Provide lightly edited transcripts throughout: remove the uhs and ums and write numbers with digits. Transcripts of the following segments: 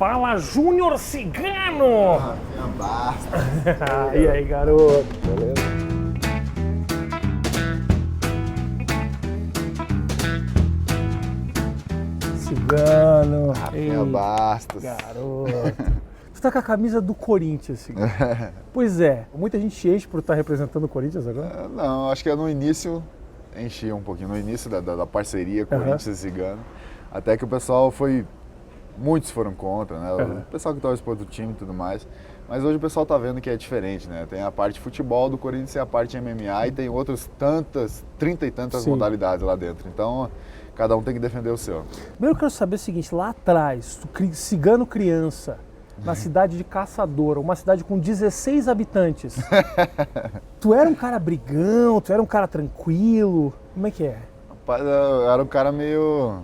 Fala, Júnior Cigano! Basta. E aí, garoto? Beleza? Cigano. Rafinha Bastos. Garoto. Você tá com a camisa do Corinthians, Cigano. Pois é. Muita gente enche por estar representando o Corinthians agora? Não, acho que no início enchia um pouquinho. No início da parceria Corinthians e Cigano. Até que o pessoal foi... Muitos foram contra, né? O pessoal que torce pro outro time e tudo mais. Mas hoje o pessoal tá vendo que é diferente, né? Tem a parte de futebol do Corinthians e a parte MMA e tem outras tantas, 30 e tantas modalidades lá dentro. Então, cada um tem que defender o seu. Primeiro eu quero saber o seguinte, lá atrás, Cigano criança, na cidade de Caçador, uma cidade com 16 habitantes. Tu era um cara brigão, tu era um cara tranquilo, como é que é? Rapaz, eu era um cara meio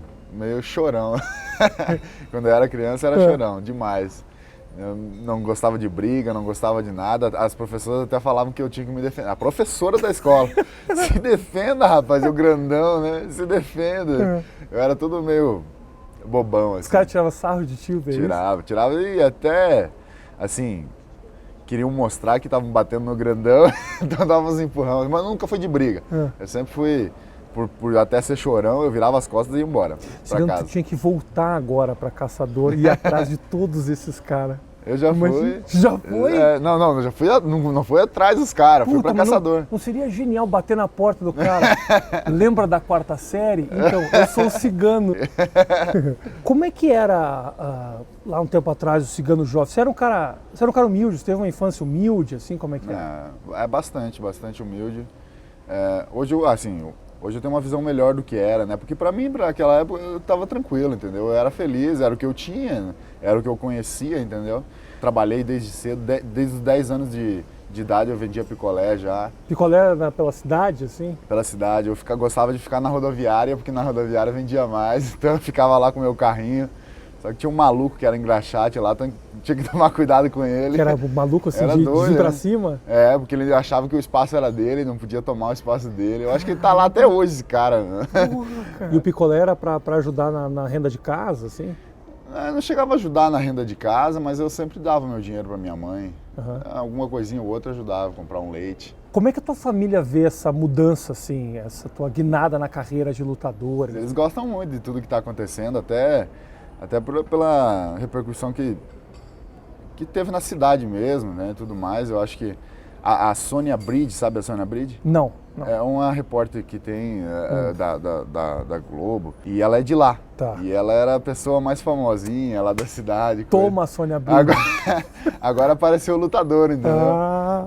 chorão. Quando eu era criança, era chorão, demais. Eu não gostava de briga, não gostava de nada. As professoras até falavam que eu tinha que me defender. A professora da escola, se defenda, rapaz, eu grandão, né? Se defenda. Eu era tudo meio bobão, assim. Os caras tiravam sarro de ti, velho? Tirava e até, assim, queriam mostrar que estavam batendo no grandão, então davam uns empurrões. Mas nunca foi de briga. Eu sempre fui... Por até ser chorão, eu virava as costas e ia embora pra casa. Tu tinha que voltar agora pra Caçador e ir atrás de todos esses caras. Eu já fui. Já foi? Não, já fui, não fui atrás dos caras, fui pra Caçador. Não seria genial bater na porta do cara? Lembra da quarta série? Então, eu sou o Cigano. Como é que era lá um tempo atrás o Cigano jovem? Você era um cara humilde, você teve uma infância humilde, assim, como é que é? É bastante humilde. Hoje eu tenho uma visão melhor do que era, né? Porque pra mim, pra aquela época, eu tava tranquilo, entendeu? Eu era feliz, era o que eu tinha, era o que eu conhecia, entendeu? Trabalhei desde cedo, desde os 10 anos de idade eu vendia picolé já. Picolé era pela cidade, assim? Pela cidade, eu gostava de ficar na rodoviária, porque na rodoviária vendia mais, então eu ficava lá com o meu carrinho. Só que tinha um maluco que era engraxate lá, então tinha que tomar cuidado com ele. Que era maluco assim, era de doido, ir pra né? cima? É, porque ele achava que o espaço era dele, não podia tomar o espaço dele. Eu acho que ele tá lá até hoje, esse cara. Porra, e o picolé era pra ajudar na renda de casa, assim? Eu não chegava a ajudar na renda de casa, mas eu sempre dava meu dinheiro pra minha mãe. Alguma coisinha ou outra ajudava, comprar um leite. Como é que a tua família vê essa mudança, assim, essa tua guinada na carreira de lutador? Eles gostam muito de tudo que tá acontecendo, até pela repercussão que teve na cidade mesmo, né, tudo mais. Eu acho que a Sônia Bride, sabe a Sônia Bride? Não. É uma repórter que tem da Globo, e ela é de lá. Tá. E ela era a pessoa mais famosinha lá da cidade. Toma a Sônia Bride. Agora apareceu o lutador, entendeu?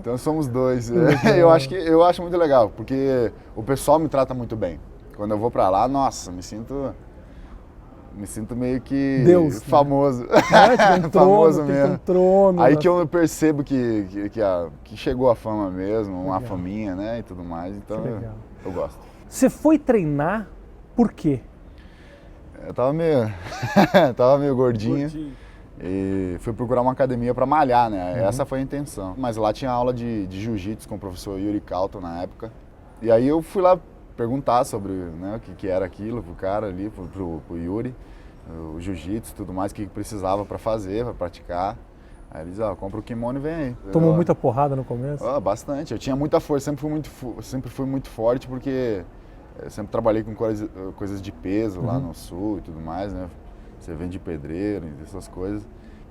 Então somos dois. Eu acho muito legal, porque o pessoal me trata muito bem. Quando eu vou pra lá, nossa, me sinto meio que Deus, famoso. Né? Famoso mesmo. Um trono, aí que eu percebo que chegou a fama mesmo, uma faminha, né, e tudo mais. Então eu gosto. Você foi treinar por quê? Eu tava meio gordinho. E fui procurar uma academia para malhar, né? Essa foi a intenção. Mas lá tinha aula de jiu-jitsu com o professor Yuri Calton na época. E aí eu fui lá perguntar sobre, né, o que era aquilo pro cara ali, pro Yuri, o jiu-jitsu e tudo mais, o que precisava para fazer, para praticar. Aí ele disse, compra o kimono e vem aí. Tomou muita porrada no começo? Bastante. Eu tinha muita força, sempre fui muito forte, porque eu sempre trabalhei com coisas de peso lá no sul e tudo mais, né? Você vende pedreiro e essas coisas.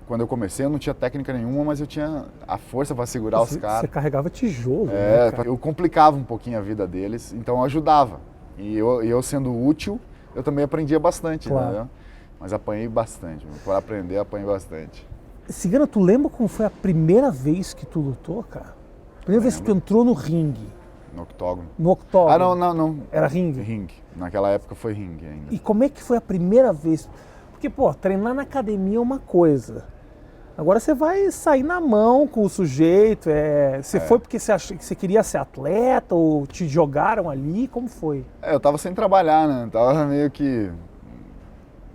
Quando eu comecei, eu não tinha técnica nenhuma, mas eu tinha a força para segurar os caras. Você carregava tijolo, né, cara? Eu complicava um pouquinho a vida deles, então eu ajudava. E eu sendo útil, eu também aprendia bastante, entendeu? Mas apanhei bastante. Por aprender, apanhei bastante. Cigano, tu lembra como foi a primeira vez que tu lutou, cara? Primeira vez que tu entrou no ringue? No octógono. No octógono? Não. Era ringue? Ringue. Naquela época foi ringue ainda. E como é que foi a primeira vez? Porque, treinar na academia é uma coisa. Agora você vai sair na mão com o sujeito. Você foi porque você achou que você queria ser atleta ou te jogaram ali? Como foi? Eu tava sem trabalhar, né? Tava meio que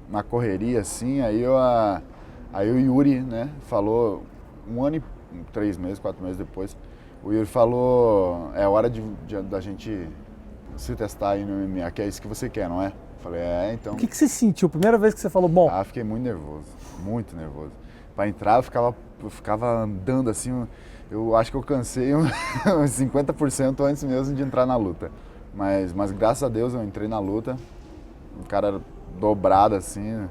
na correria, assim. Aí o Yuri, né, falou, 1 ano e 3 meses, 4 meses depois, o Yuri falou, é hora da gente se testar aí no MMA, que é isso que você quer, não é? Falei, então... O que você sentiu? Primeira vez que você falou, bom... fiquei muito nervoso. Pra entrar eu ficava andando assim, eu acho que eu cansei uns 50% antes mesmo de entrar na luta. Mas graças a Deus eu entrei na luta, o cara era dobrado assim,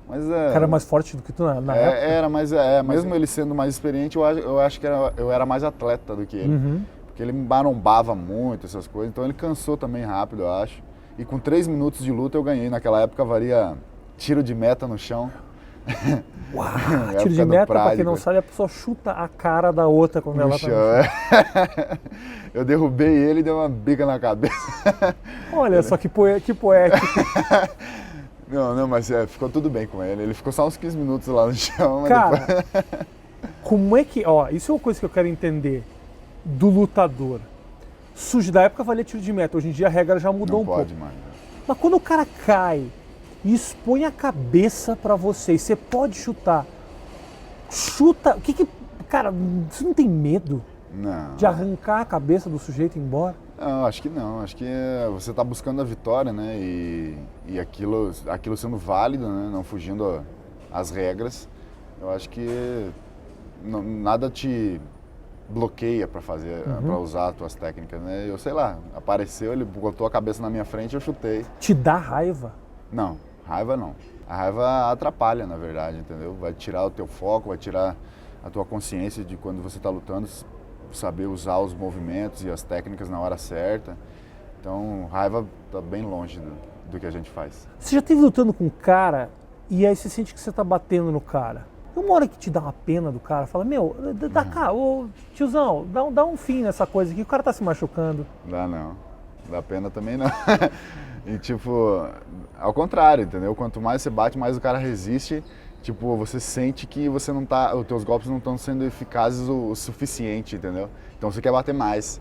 mas... O cara era mais forte do que tu na época? Era, mas mesmo ele sendo mais experiente, eu acho que eu era mais atleta do que ele. Uhum. Porque ele me marombava muito, essas coisas, então ele cansou também rápido, eu acho. E com 3 minutos de luta eu ganhei. Naquela época valia tiro de meta no chão. Uau, tiro de meta, pra quem não sabe, a pessoa chuta a cara da outra quando ela tá no chão. Eu derrubei ele e dei uma bica na cabeça. Olha só que poético. Não, mas ficou tudo bem com ele. Ele ficou só uns 15 minutos lá no chão. Mas cara, depois... como é que... Ó, isso é uma coisa que eu quero entender do lutador. Da época valia tiro de meta. Hoje em dia a regra já mudou um pouco. Não pode mais. Mas quando o cara cai e expõe a cabeça pra você, você pode chutar. Chuta... Cara, você não tem medo de arrancar a cabeça do sujeito e ir embora? Não, acho que não. Acho que você está buscando a vitória, né? E aquilo sendo válido, né? Não fugindo às regras. Eu acho que nada te bloqueia para fazer, para usar as tuas técnicas, né? Eu sei lá, apareceu, ele botou a cabeça na minha frente, eu chutei. Te dá raiva? Não, raiva não. A raiva atrapalha, na verdade, entendeu? Vai tirar o teu foco, vai tirar a tua consciência de quando você está lutando, saber usar os movimentos e as técnicas na hora certa. Então, raiva tá bem longe do que a gente faz. Você já esteve lutando com um cara e aí você sente que você tá batendo no cara. E uma hora que te dá uma pena do cara, fala, meu, dá cá, ô tiozão, dá um fim nessa coisa aqui, o cara tá se machucando. Dá não, dá pena também não. E tipo, ao contrário, entendeu? Quanto mais você bate, mais o cara resiste. Tipo, você sente que os teus golpes não estão sendo eficazes o suficiente, entendeu? Então você quer bater mais.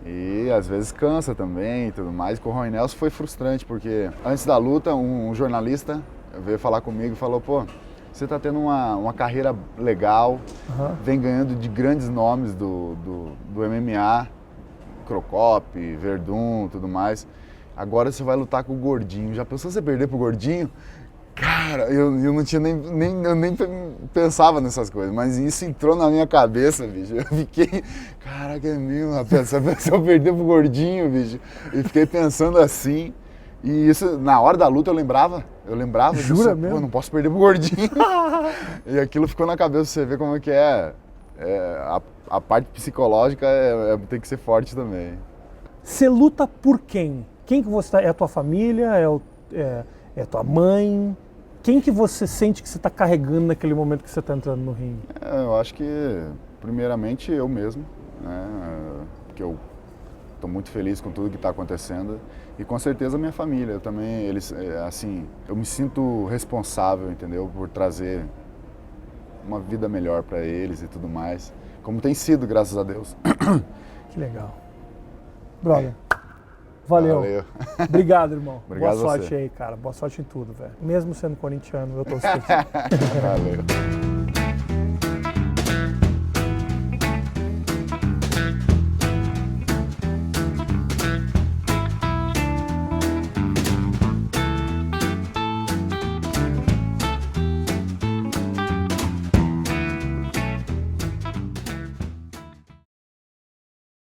E às vezes cansa também e tudo mais. Com o Roy Nelson foi frustrante, porque antes da luta, um jornalista veio falar comigo e falou, pô, você tá tendo uma carreira legal, vem ganhando de grandes nomes do MMA, Crocop, Verdun, tudo mais. Agora você vai lutar com o Gordinho. Já pensou você perder pro Gordinho? Cara, eu não tinha eu nem pensava nessas coisas, mas isso entrou na minha cabeça, bicho. Eu fiquei, caraca, é mesmo, rapaz, se eu perder pro Gordinho, bicho. E fiquei pensando assim. E isso, na hora da luta, eu lembrava. Jura disso, mesmo? Pô, não posso perder pro Gordinho. E aquilo ficou na cabeça, você vê como é que é. A parte psicológica tem que ser forte também. Você luta por quem? Quem que você tá? É a tua família? É a tua mãe? Quem que você sente que você está carregando naquele momento que você está entrando no ringue? Eu acho que, primeiramente, eu mesmo, né? Porque eu estou muito feliz com tudo que está acontecendo. E com certeza a minha família. Eu também, eu me sinto responsável, entendeu? Por trazer uma vida melhor para eles e tudo mais. Como tem sido, graças a Deus. Que legal. Brother. Valeu. Obrigado, irmão. Obrigado. Boa sorte aí, cara. Boa sorte em tudo, velho. Mesmo sendo corintiano, eu tô Valeu.